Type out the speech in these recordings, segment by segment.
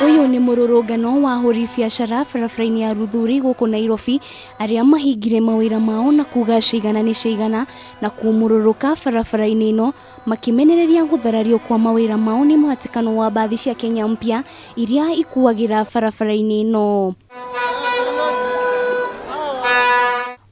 Uyu ni mururungano wa ahũri biacara barabara-inĩ ya Ruthuri gũkũ Nairobi arĩa mahingire mawĩra mao na kuga cigana nĩ cigana na kumũrũrũka barabara-inĩ ĩno makimenereria gũtharario kwa mawĩra mao nĩ mũhatĩkano wa mbathi cia Kenya mpya iria ikuagĩra barabara-inĩ ĩno.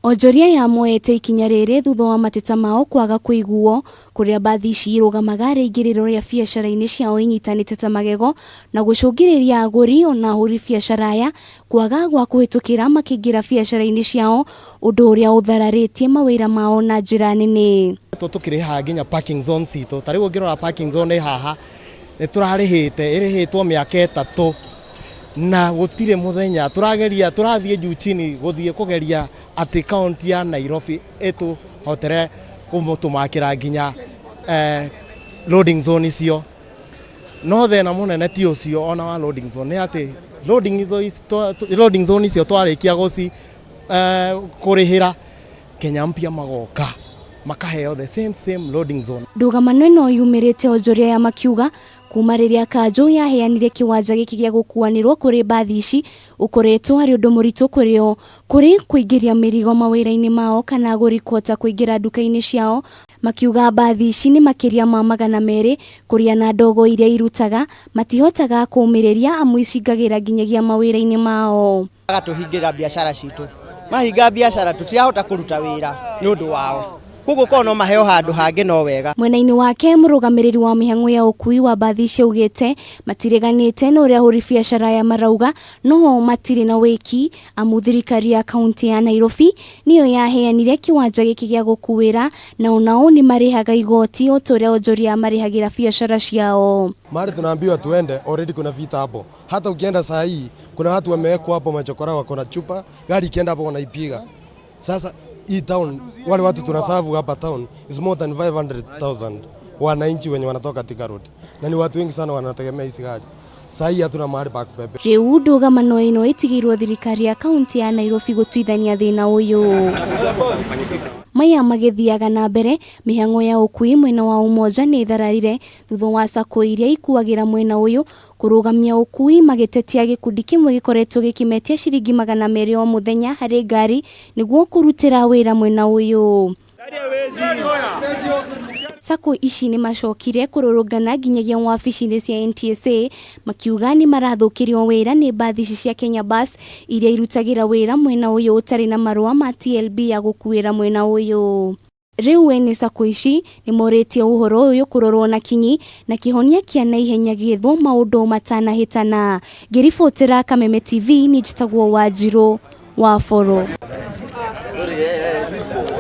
Onjoria ya moete ikinya rĩrĩ thutha wa mateta mao kwaga kũiguo kũrĩa mbathi ici irũgamaga rĩingĩrĩro rĩa biacara-inĩ ciao inyitanĩte ta magego na gũcũngĩrĩria agũri ona ahũri biacara aya kwaga gwa kũhĩtũkĩra makĩingĩra biacara-inĩ ciao ũndũ ũrĩa ũthararĩtie mawĩra mao na njĩra nene. Tũkĩrĩha nginya parking zone citũ, ta rĩu ũngĩrora parking zone haha nĩ tũrarĩhĩte ĩrĩhĩtwo mĩaka 3 na gũtirĩ mũthenya tũrathiĩ juu chini gũthiĩ kũgeria atĩ kaunti ya Nairobi ĩtũhotere kũmũtũmakĩra nginya loading zone icio. No thĩna mũnene ti ũcio ona wa loading zone nĩ atĩ loading zone icio twarĩkia kũrĩhĩra Kenya mpya magoka makaheo the same loading zone. Ndũgamano ĩno yumĩrĩte onjoria ya makiuga kuma rĩrĩa kanjũ yaheanire kĩwanja gĩkĩ gĩa gũkuanĩrwo kũrĩ mbathi ici ũkoretwo arĩ ũndũ mũritũ kũrĩo kũrĩ kũingĩria mĩrigo mawĩra-inĩ mao kana agũri kũhota kũingĩra nduka-inĩ ciao. Makiuga mbathi ici nĩ makĩria ma 200 kũrĩa na ndogo iria irutaga matihotaga kũmĩrĩria amu icingagĩra nginyagia mawĩra-inĩ mao. Agatuhingĩra biacara citũ, mahinga biacara tũtirahota kũruta wĩra nĩ ũndũ wao. Kugo kono maheo handũ hangĩ no wega. Mwena-inĩ wake mũrũgamĩrĩri wa mĩhang'o ya ũkui wa mbathi icio augĩte matireganĩte na ũrĩa ahũri biacara ya marauga no matirĩ na wĩki amu thirikari ya kaunti ya Nairobi nĩyo yaheanire kĩwanja gĩkĩ gĩa gũkuĩra na onao nĩ marĩhaga igoti o ta ũrĩa onjoria marĩhagĩra biacara ciao. Mara tunaambiwa tuende, already kuna vita hapo. Hata ukienda saa hii kuna watu wamewekwa hapo machokora wako na chupa, gari ikienda hapo wanaipiga. Sasa hii town wale watu tunasavu hapa town is more than 500,000 wananchi wenye wanatoka Thika Road na ni watu wengi sana wanategemea hizi gari. Sasa hii hatuna mahali pa kubebe. Rĩu ndũgamano ĩno ĩtigĩirwo thirikari ya kaunti ya Nairobi gũtuithania thĩna ũyũ. Maya magĩthiaga na mbere mĩhang'o ya ũkui mwena wa Umoja nĩ thararire thutha wa sacco iria ikuagĩra mwena ũyũ kũrũgamia ũkui magĩtetia gĩkundi kĩmwe gĩkoretwo gĩkĩmetia ciringi 200 o mũthenya harĩ ngari nĩguo kũrutĩra wĩra mwena ũyũ. Sacco ici nĩ macokire kũrũrũngana nginyagia wabici-inĩ cia NTSA makiuga nĩ marathũkĩrio wĩra nĩ mbathi ici cia Kenya Bus iria irutagĩra wĩra mwena ũyũ ũtarĩ na marũa ma TLB ya gũkuĩra mwena ũyũ. Rĩu ene sacco ici nĩ morĩtie ũhoro ũyũ kũrorwo na kinyi na kĩhonia kĩa naihenya gĩethwo maũndũ matanahĩtana. Ngĩribotera Kameme TV nĩ njĩtagwo Wanjirũ wa Boro.